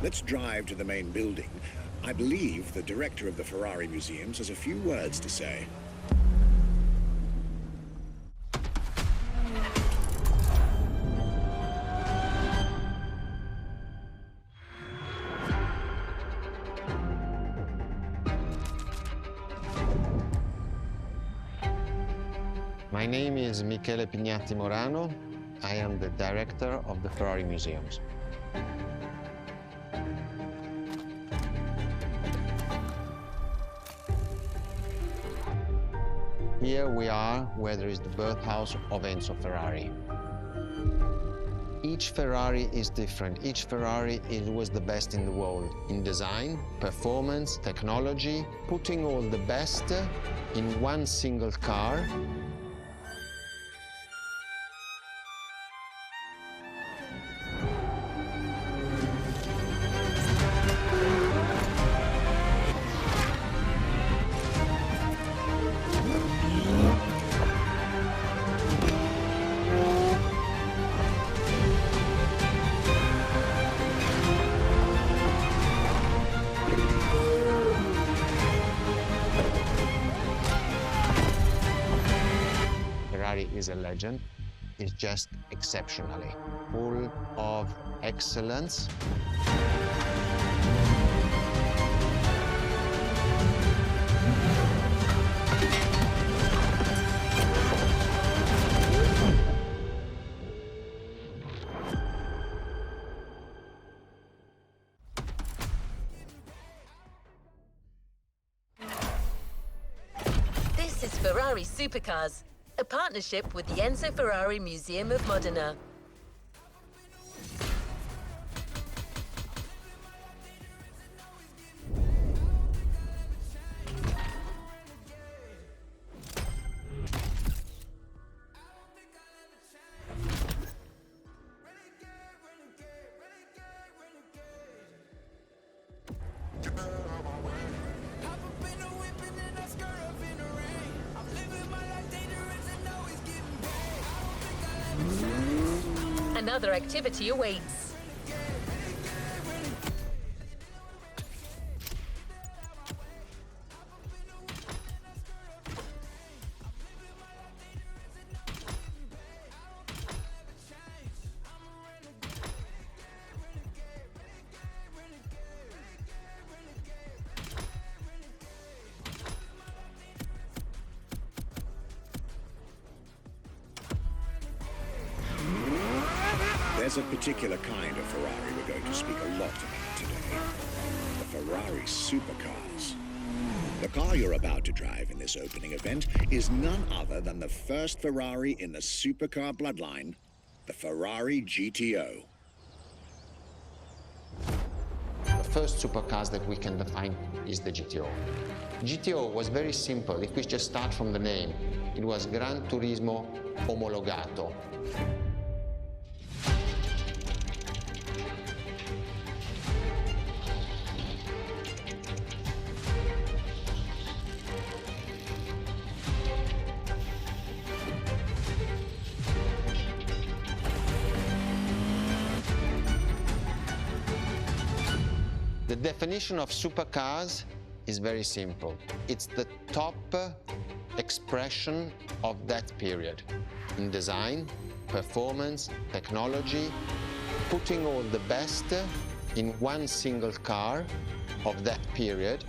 Let's drive to the main building. I believe the director of the Ferrari museums has a few words to say. My name is Michele Pignatti Morano. I am the director of the Ferrari museums. Here we are where there is the birthhouse of Enzo Ferrari. Each Ferrari is different. Each Ferrari was the best in the world in design, performance, technology, putting all the best in one single car. Ferrari is a legend. It's just exceptionally full of excellence. This is Ferrari Supercars, a partnership with the Enzo Ferrari Museum of Modena. Another activity awaits. There's a particular kind of Ferrari we're going to speak a lot about today. The Ferrari supercars. The car you're about to drive in this opening event is none other than the first Ferrari in the supercar bloodline, the Ferrari GTO. The first supercars that we can define is the GTO. GTO was very simple. If we just start from the name, it was Gran Turismo Omologato. The definition of supercars is very simple. It's the top expression of that period in design, performance, technology, putting all the best in one single car of that period.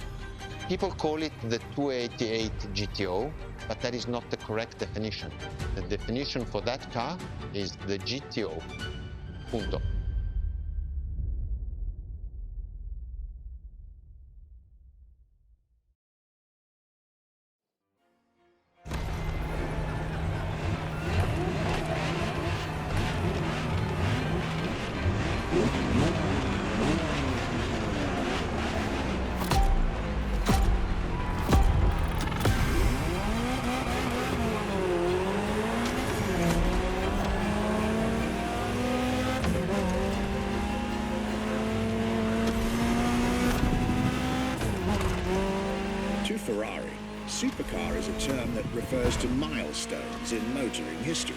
People call it the 288 GTO, but that is not the correct definition. The definition for that car is the GTO. Punto. Ferrari, supercar is a term that refers to milestones in motoring history.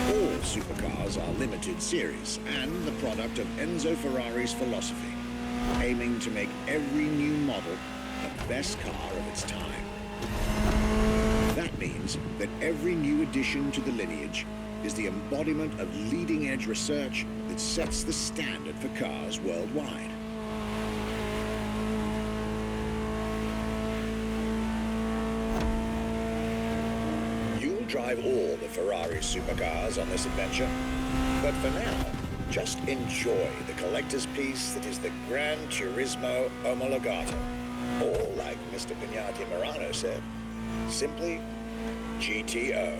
All supercars supercars are limited series and the product of Enzo Ferrari's philosophy, aiming to make every new model the best car of its time. That means that every new addition to the lineage is the embodiment of leading-edge research that sets the standard for cars worldwide. You'll drive all the Ferrari supercars on this adventure, but for now, just enjoy the collector's piece that is the Gran Turismo Omologato, or like Mr. Pignati Morano said, simply GTO.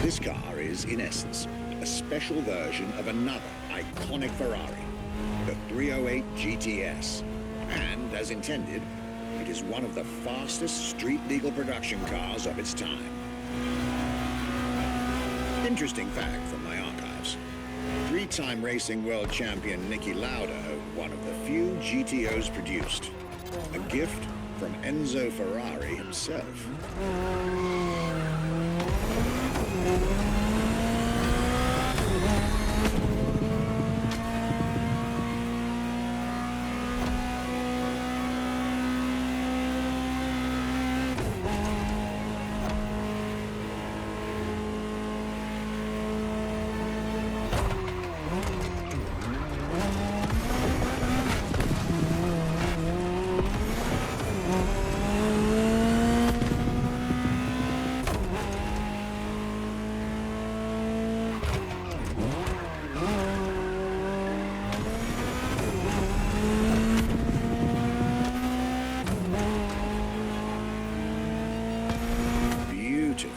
This car is, in essence, a special version of another iconic Ferrari, the 308 GTS. And, as intended, it is one of the fastest street-legal production cars of its time. Interesting fact from my archives. Three-time racing world champion Niki Lauda owned one of the few GTOs produced. A gift from Enzo Ferrari himself.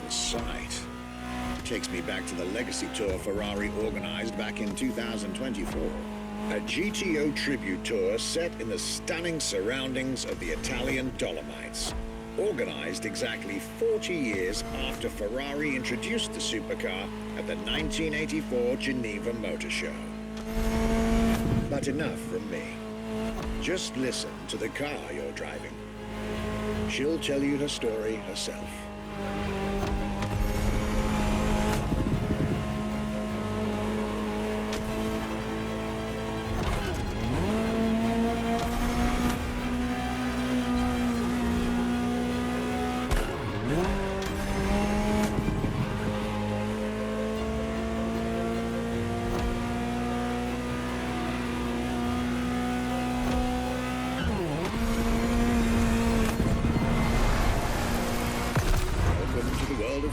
Sight. Takes me back to the Legacy Tour Ferrari organized back in 2024. A GTO tribute tour set in the stunning surroundings of the Italian Dolomites. Organized exactly 40 years after Ferrari introduced the supercar at the 1984 Geneva Motor Show. But enough from me. Just listen to the car you're driving. She'll tell you her story herself.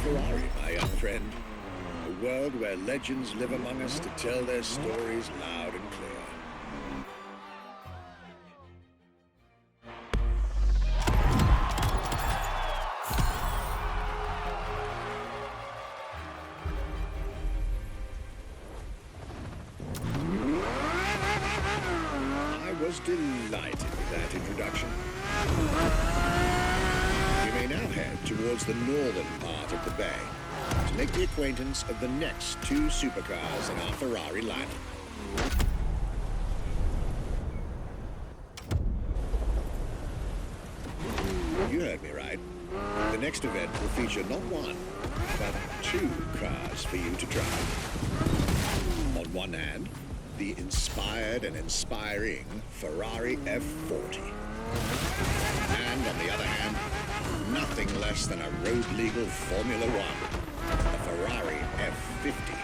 Ferrari, my young friend. A world where legends live among us to tell their stories loud and clear. I was delighted with that introduction. We may now head towards the northern part of the bay to make the acquaintance of the next two supercars in our Ferrari lineup. You heard me right. The next event will feature not one, but two cars for you to drive. On one hand, the inspired and inspiring Ferrari F40. And on the other hand, nothing less than a road-legal Formula One, the Ferrari F50.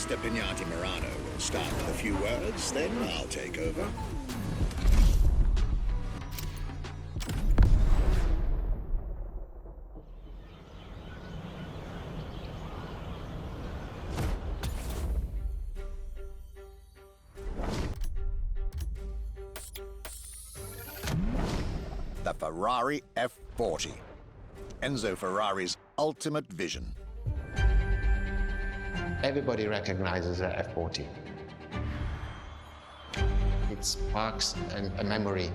Mr. Pignati Morano will start with a few words, then I'll take over. The Ferrari F40. Enzo Ferrari's ultimate vision. Everybody recognizes the F40. It sparks a memory.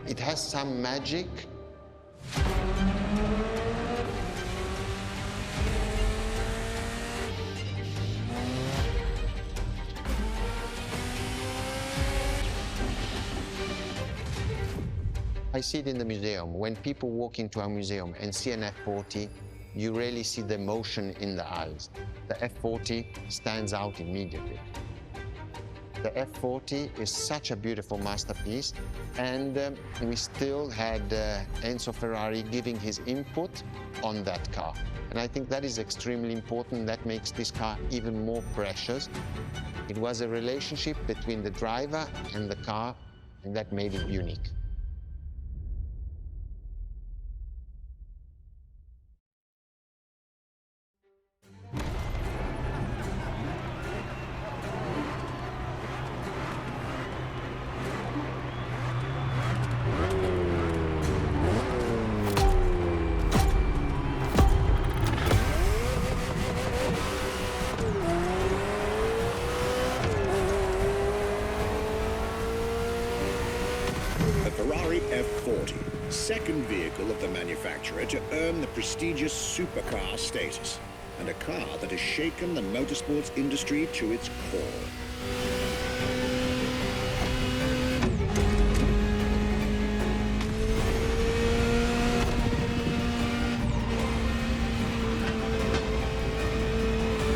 It has some magic. I see it in the museum. When people walk into a museum and see an F40, you really see the emotion in the eyes. The F40 stands out immediately. The F40 is such a beautiful masterpiece, and we still had Enzo Ferrari giving his input on that car. And I think that is extremely important. That makes this car even more precious. It was a relationship between the driver and the car, and that made it unique. Ferrari F40, second vehicle of the manufacturer to earn the prestigious supercar status, and a car that has shaken the motorsports industry to its core.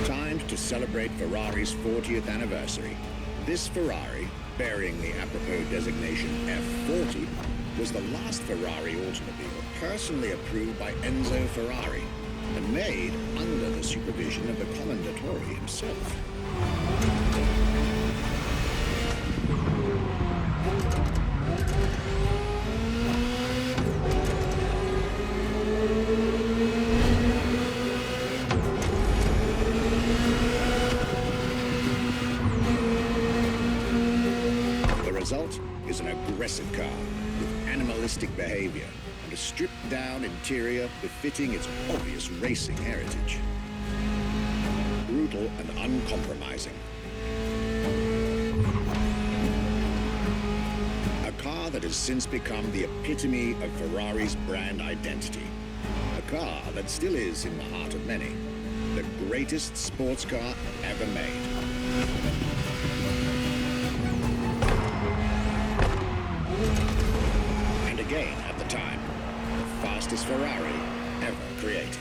Time to celebrate Ferrari's 40th anniversary. This Ferrari, bearing the apropos designation F40, was the last Ferrari automobile personally approved by Enzo Ferrari and made under the supervision of the Commendatore himself. The result is an aggressive car with animalistic behavior and a stripped-down interior befitting its obvious racing heritage. Brutal and uncompromising. A car that has since become the epitome of Ferrari's brand identity. A car that still is in the heart of many, the greatest sports car ever made. And again, at the time, the fastest Ferrari ever created.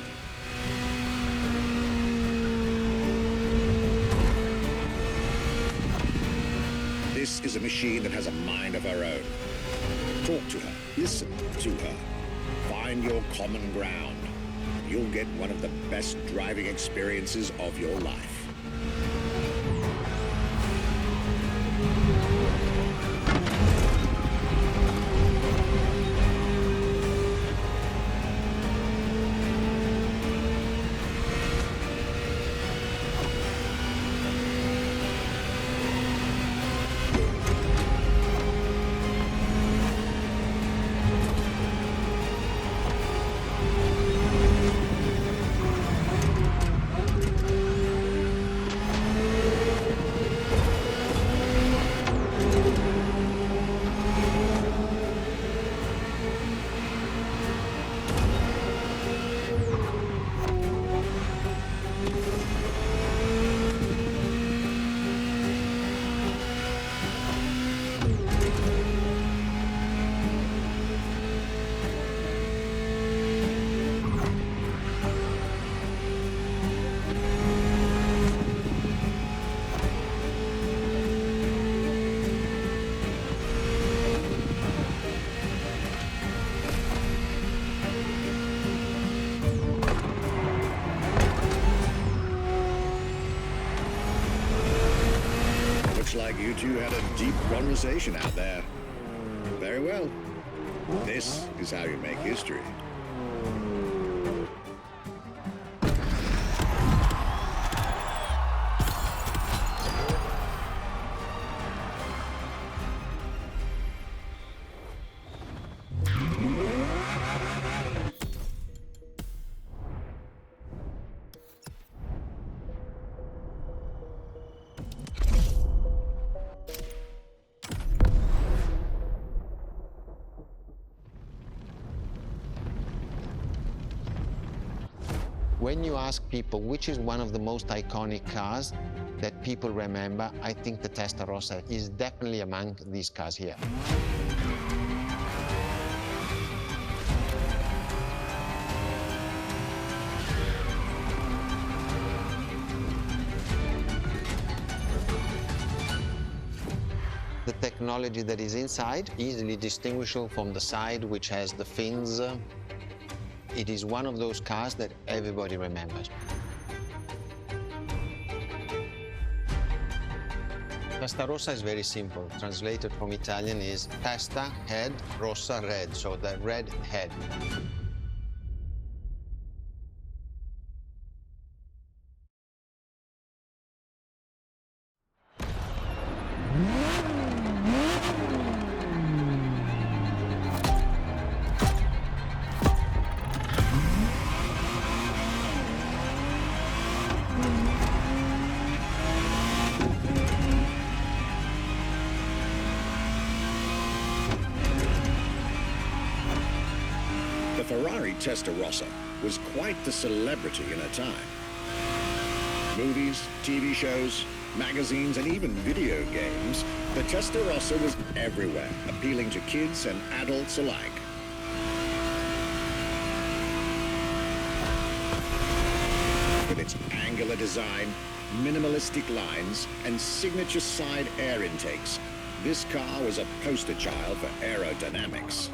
This is a machine that has a mind of her own. Talk to her, listen to her, find your common ground. You'll get one of the best driving experiences of your life. you two had a deep conversation out there. Very well. This is how you make history. When you ask people which is one of the most iconic cars that people remember, I think the Testarossa is definitely among these cars here. The technology that is inside, easily distinguishable from the side, which has the fins. It is one of those cars that everybody remembers. Testarossa is very simple. Translated from Italian is testa, head, rossa, red, so the red head. The Ferrari Testarossa was quite the celebrity in her time. Movies, TV shows, magazines, and even video games, the Testarossa was everywhere, appealing to kids and adults alike. With its angular design, minimalistic lines, and signature side air intakes, this car was a poster child for aerodynamics.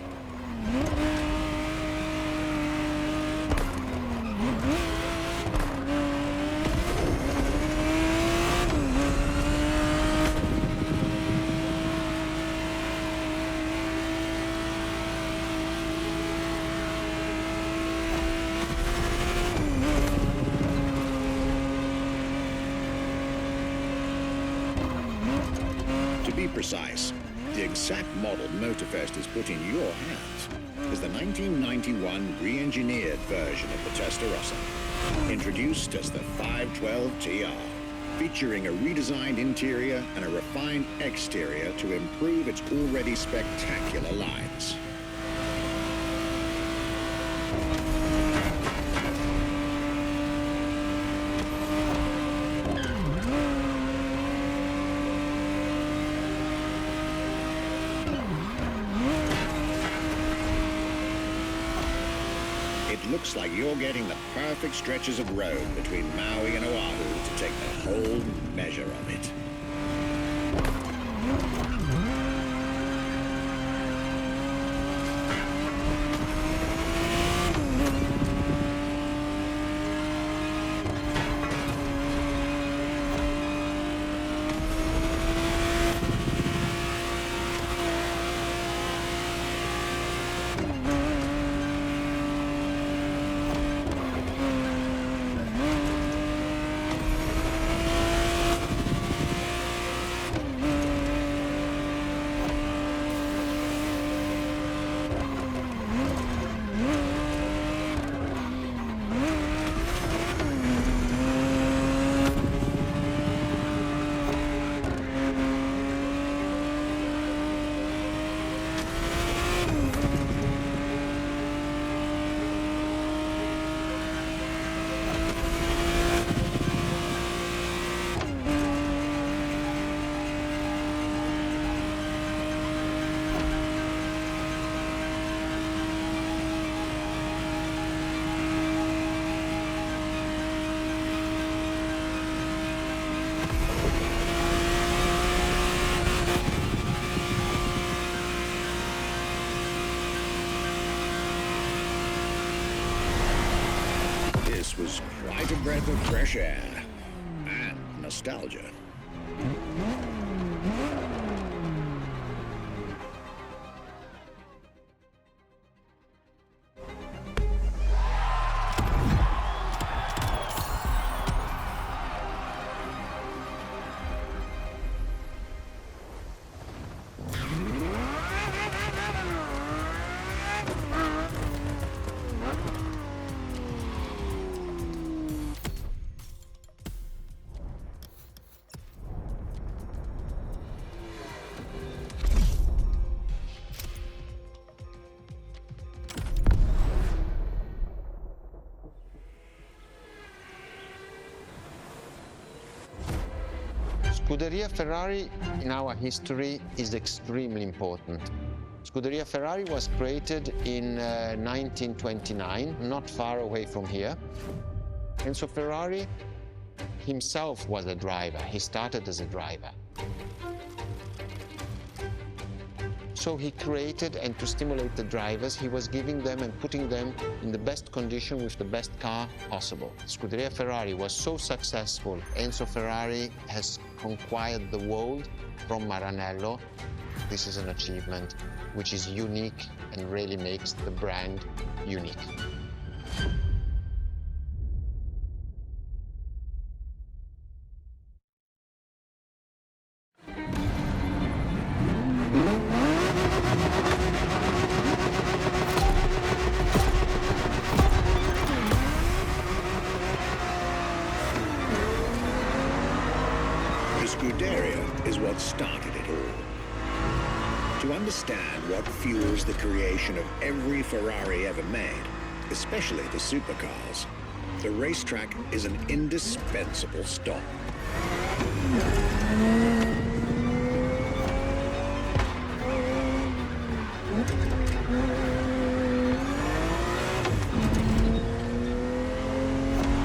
To be precise, the exact model MOTORFEST has put in your hands is the 1991 re-engineered version of the Testarossa, introduced as the 512 TR, featuring a redesigned interior and a refined exterior to improve its already spectacular lines. It looks like you're getting the perfect stretches of road between Maui and Oahu to take the whole measure of it. Was quite a breath of fresh air and nostalgia. Scuderia Ferrari in our history is extremely important. Scuderia Ferrari was created in 1929, not far away from here. Enzo Ferrari himself was a driver. He started as a driver. So he created, and to stimulate the drivers, he was giving them and putting them in the best condition with the best car possible. Scuderia Ferrari was so successful. Enzo Ferrari has conquered the world from Maranello. This is an achievement which is unique and really makes the brand unique. Scuderia is what started it all. To understand what fuels the creation of every Ferrari ever made, especially the supercars, the racetrack is an indispensable stop.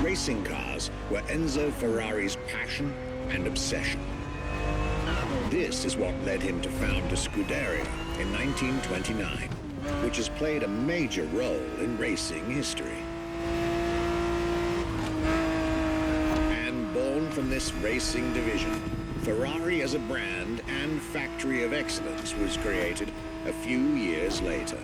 Racing cars were Enzo Ferrari's passion and obsession. This is what led him to found a Scuderia in 1929, which has played a major role in racing history. And born from this racing division, Ferrari as a brand and factory of excellence was created a few years later.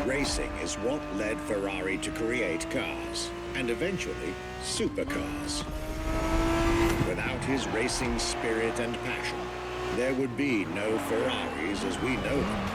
Racing is what led Ferrari to create cars, and eventually supercars. Without his racing spirit and passion, there would be no Ferraris as we know them.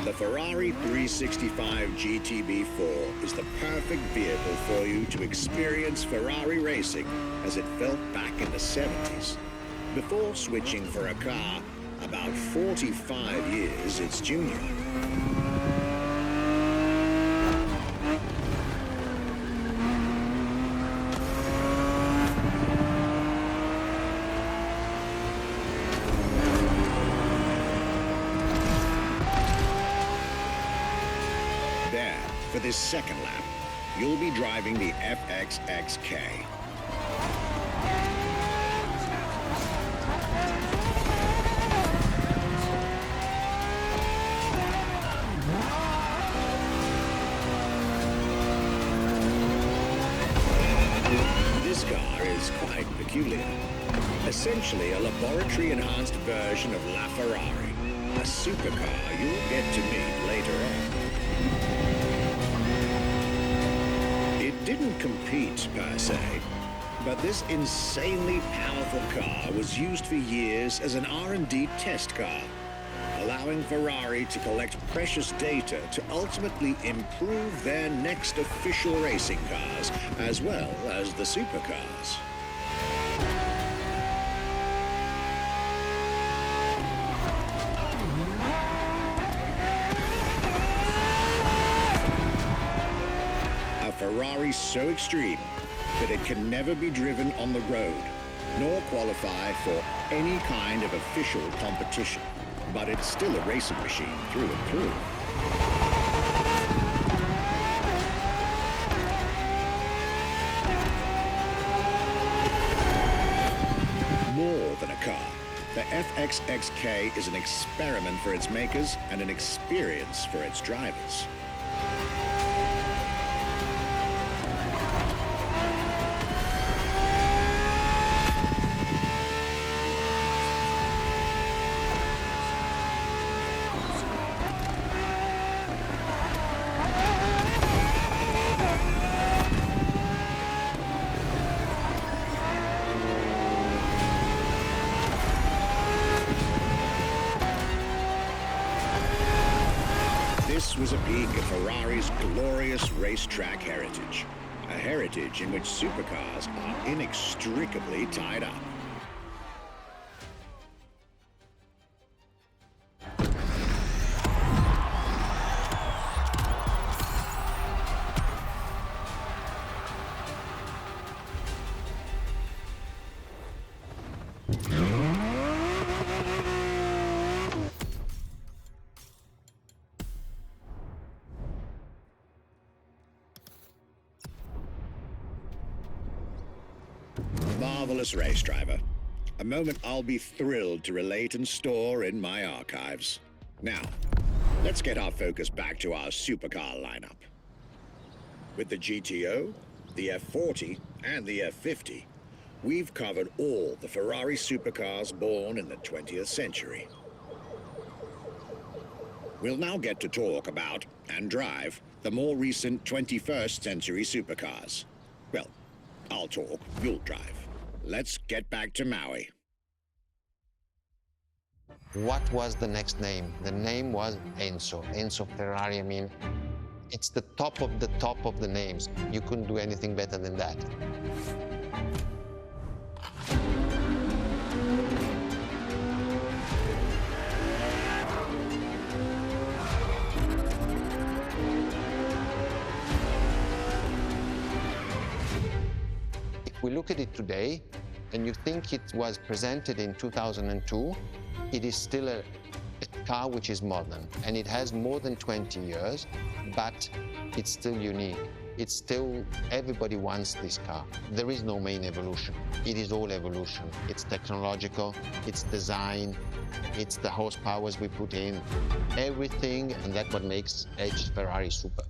The Ferrari 365 GTB4 is the perfect vehicle for you to experience Ferrari racing as it felt back in the 70s, before switching for a car about 45 years its junior. There, for this second lap, you'll be driving the FXXK. This car is quite peculiar. Essentially a laboratory-enhanced version of La Ferrari, a supercar you'll get to meet later on. It didn't compete, per se, but this insanely powerful car was used for years as an R&D test car, allowing Ferrari to collect precious data to ultimately improve their next official racing cars, as well as the supercars. Ferrari so extreme that it can never be driven on the road, nor qualify for any kind of official competition. But it's still a racing machine through and through. More than a car, the FXXK is an experiment for its makers and an experience for its drivers. This was a peek at Ferrari's glorious racetrack heritage. A heritage in which supercars are inextricably tied up. Marvelous race driver. A moment I'll be thrilled to relate and store in my archives. Now, let's get our focus back to our supercar lineup. With the GTO, the F40, and the F50, we've covered all the Ferrari supercars born in the 20th century. We'll now get to talk about, and drive, the more recent 21st century supercars. Well, I'll talk, you'll drive. Let's get back to Maui. What was the next name? The name was Enzo. Enzo Ferrari, I mean, it's the top of the names. You couldn't do anything better than that. If we look at it today, and you think it was presented in 2002, it is still a car which is modern, and it has more than 20 years, but it's still unique. It's still, everybody wants this car. There is no main evolution. It is all evolution. It's technological, it's design, it's the horsepowers we put in, everything, and that's what makes Edge Ferrari super.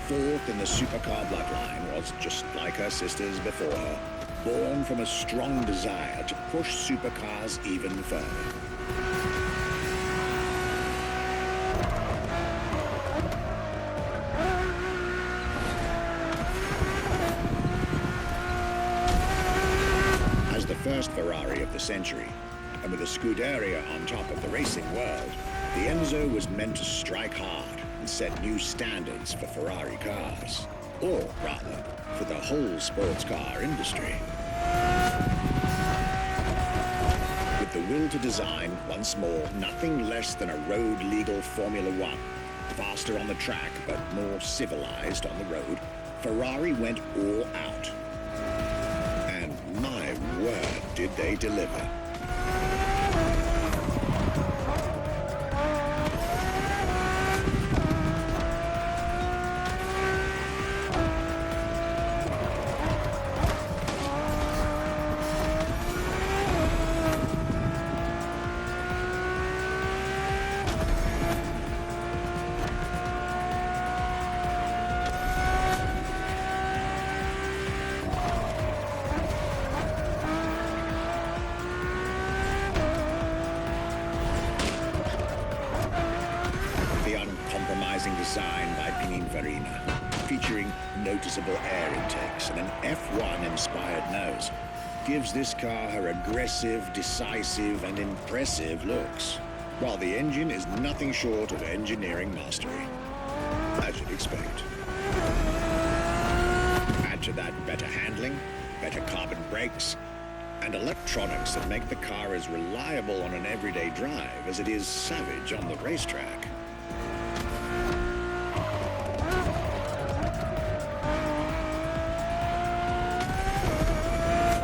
Fourth in the supercar bloodline, was just like her sisters before her, born from a strong desire to push supercars even further. As the first Ferrari of the century, and with a Scuderia on top of the racing world, the Enzo was meant to strike hard and set new standards for Ferrari cars, or rather, for the whole sports car industry. With the will to design, once more, nothing less than a road-legal Formula One, faster on the track but more civilized on the road, Ferrari went all out. And my word, did they deliver. interesting design by Pininfarina, featuring noticeable air intakes and an F1-inspired nose, gives this car her aggressive, decisive, and impressive looks, while the engine is nothing short of engineering mastery, as you'd expect. Add to that better handling, better carbon brakes, and electronics that make the car as reliable on an everyday drive as it is savage on the racetrack.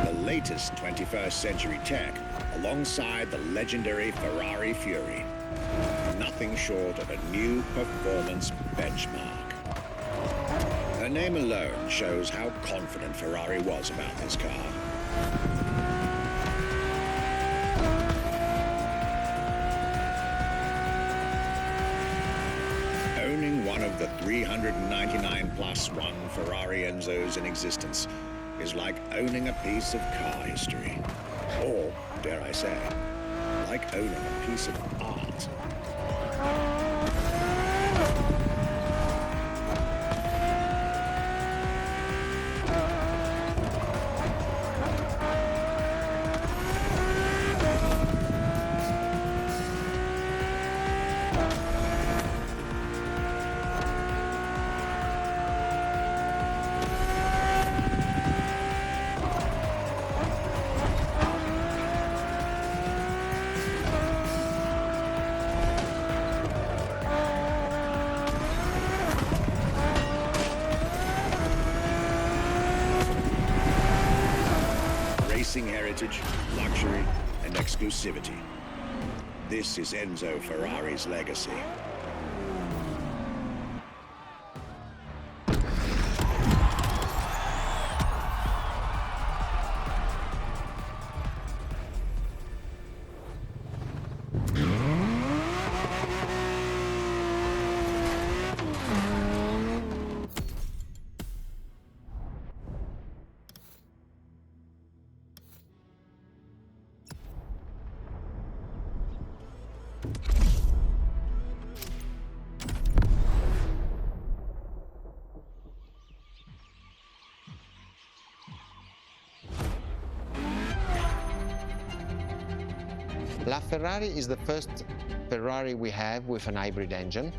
The latest 21st century tech, alongside the legendary Ferrari Fury. Nothing short of a new performance benchmark. Her name alone shows how confident Ferrari was about this car. Owning one of the 399 plus one Ferrari Enzos in existence is like owning a piece of car history. Or, dare I say, like owning a piece of art. Heritage, luxury, and exclusivity. This is Enzo Ferrari's legacy. La Ferrari is the first Ferrari we have with an hybrid engine.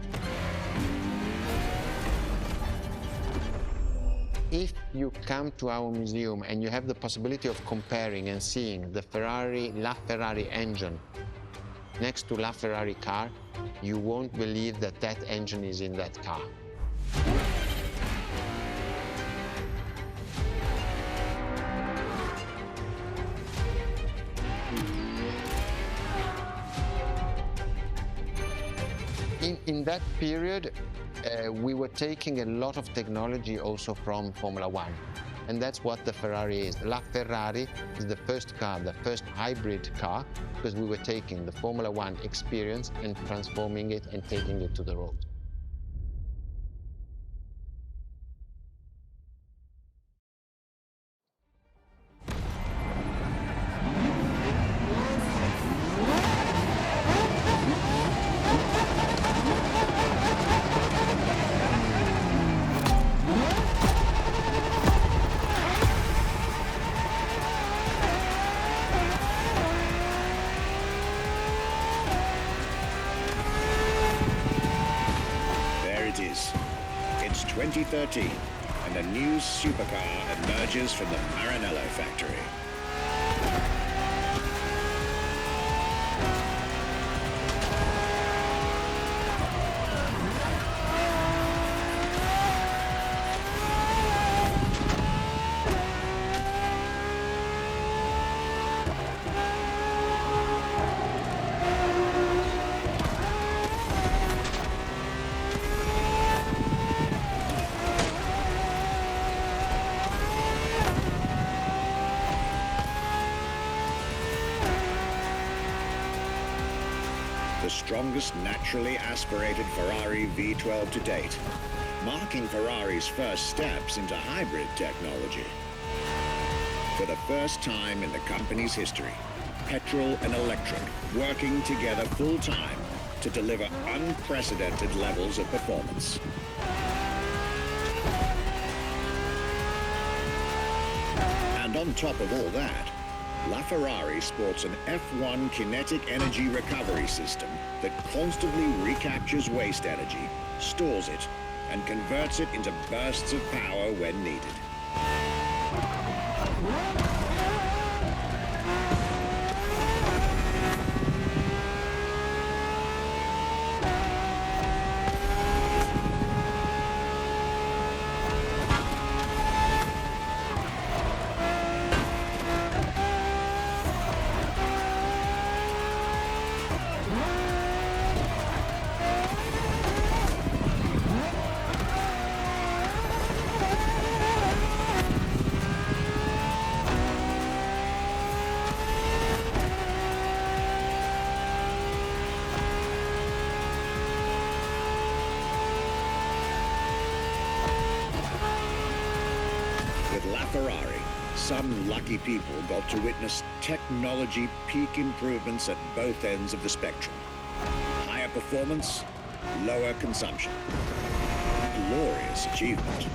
If you come to our museum and you have the possibility of comparing and seeing the La Ferrari engine next to La Ferrari car, you won't believe that that engine is in that car. In that period, we were taking a lot of technology also from Formula One. And that's what the Ferrari is. La Ferrari is the first car, the first hybrid car, because we were taking the Formula One experience and transforming it and taking it to the road. It's 2013, and a new supercar emerges from the Maranello factory. The strongest naturally aspirated Ferrari V12 to date, marking Ferrari's first steps into hybrid technology. For the first time in the company's history, petrol and electric working together full-time to deliver unprecedented levels of performance. And on top of all that, LaFerrari sports an F1 kinetic energy recovery system that constantly recaptures waste energy, stores it, and converts it into bursts of power when needed. Ferrari, some lucky people got to witness technology peak improvements at both ends of the spectrum. Higher performance, lower consumption. Glorious achievement.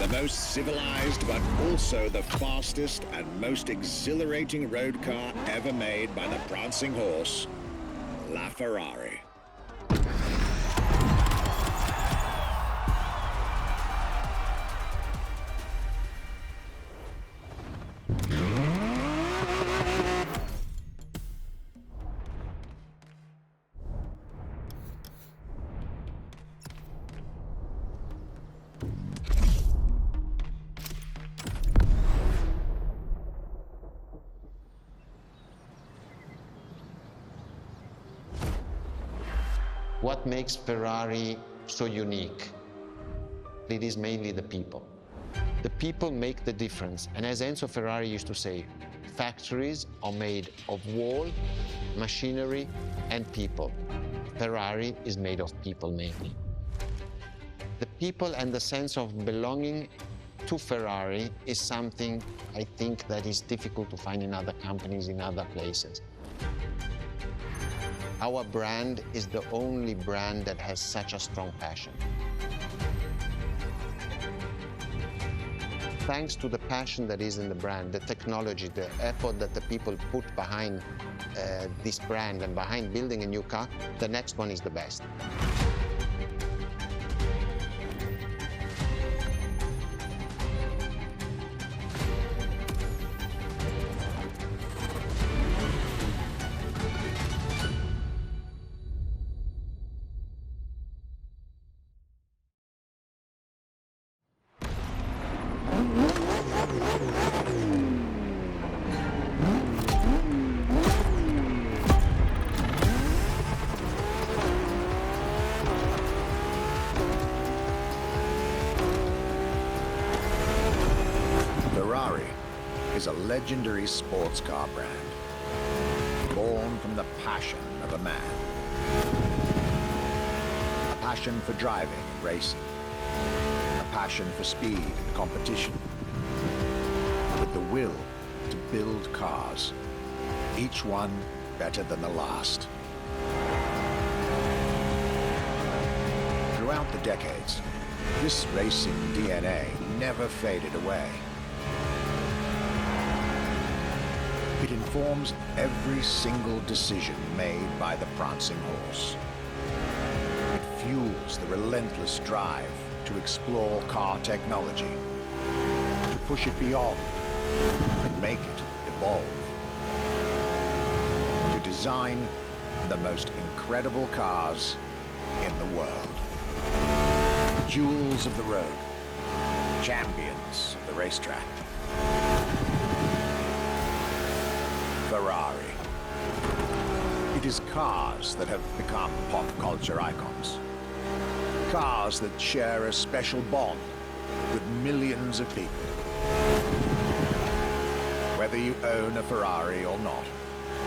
Most civilized, but also the fastest and most exhilarating road car ever made by the prancing horse, LaFerrari. What makes Ferrari so unique? It is mainly the people. The people make the difference. And as Enzo Ferrari used to say, factories are made of wall, machinery, and people. Ferrari is made of people mainly. The people and the sense of belonging to Ferrari is something I think that is difficult to find in other companies, in other places. Our brand is the only brand that has such a strong passion. Thanks to the passion that is in the brand, the technology, the effort that the people put behind this brand and behind building a new car, the next one is the best. Ferrari is a legendary sports car brand, born from the passion of a man. A passion for driving and racing, a passion for speed and competition, with the will to build cars, each one better than the last. Throughout the decades, this racing DNA never faded away. It informs every single decision made by the prancing horse. It fuels the relentless drive to explore car technology, to push it beyond and make it evolve, to design the most incredible cars in the world. Jewels of the road, champions of the racetrack. Ferrari. It is cars that have become pop culture icons. Cars that share a special bond with millions of people. Whether you own a Ferrari or not,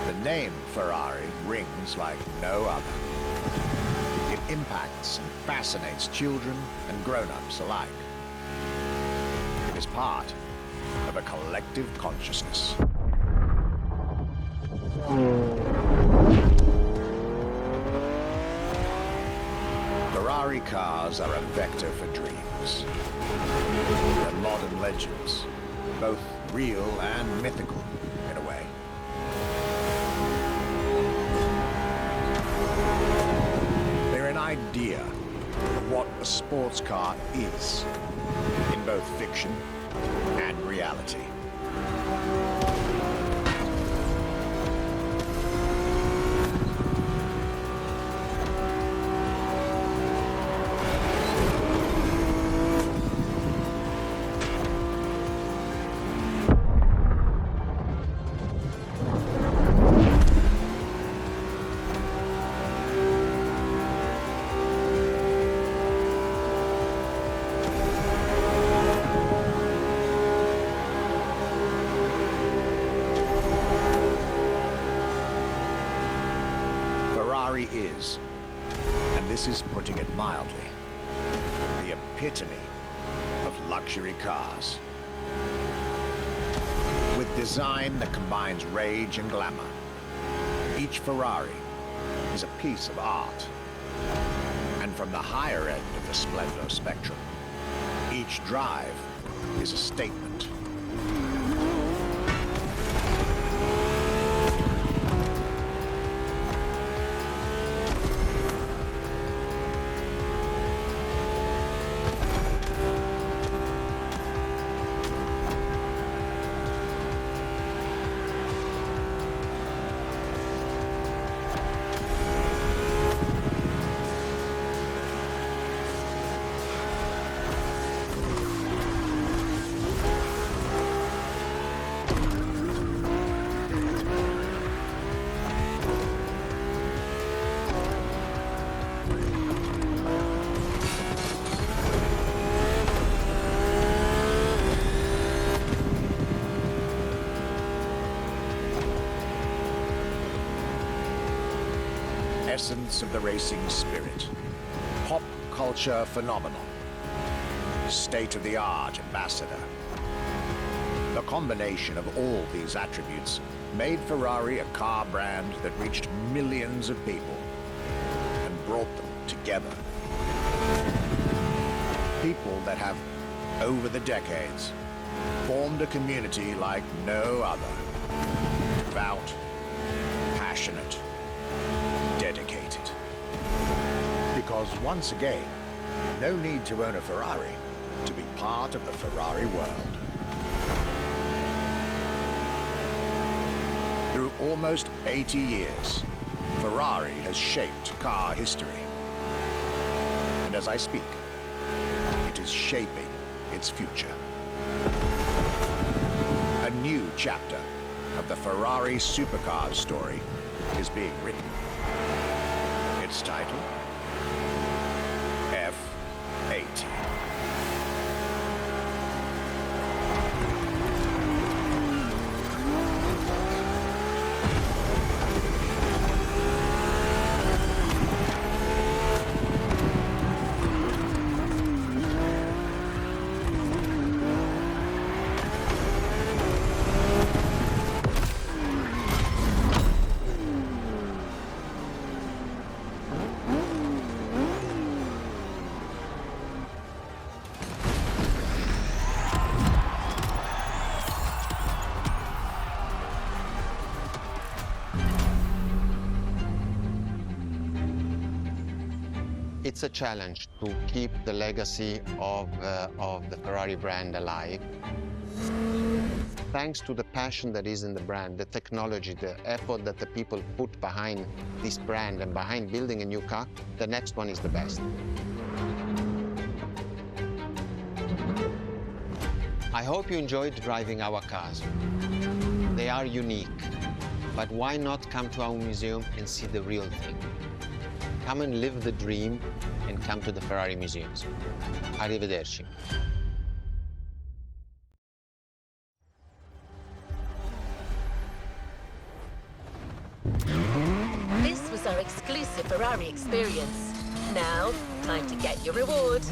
the name Ferrari rings like no other. It impacts and fascinates children and grown-ups alike. It is part of a collective consciousness. Ferrari cars are a vector for dreams. They're modern legends, both real and mythical in a way. They're an idea of what a sports car is, in both fiction and reality. Ferrari is, and this is putting it mildly, the epitome of luxury cars. With design that combines rage and glamour, each Ferrari is a piece of art. And from the higher end of the splendor spectrum, each drive is a statement. Essence of the racing spirit, pop culture phenomenon, state-of-the-art ambassador. The combination of all these attributes made Ferrari a car brand that reached millions of people and brought them together. People that have, over the decades, formed a community like no other. Devout, passionate, dedicated. Because once again, no need to own a Ferrari to be part of the Ferrari world. Through almost 80 years, Ferrari has shaped car history. And as I speak, it is shaping its future. A new chapter of the Ferrari supercar story is being written. Its title, F80. It's a challenge to keep the legacy of the Ferrari brand alive. Thanks to the passion that is in the brand, the technology, the effort that the people put behind this brand and behind building a new car, the next one is the best. I hope you enjoyed driving our cars. They are unique, but why not come to our museum and see the real thing? Come and live the dream and come to the Ferrari museums. Arrivederci. This was our exclusive Ferrari experience. Now, time to get your reward.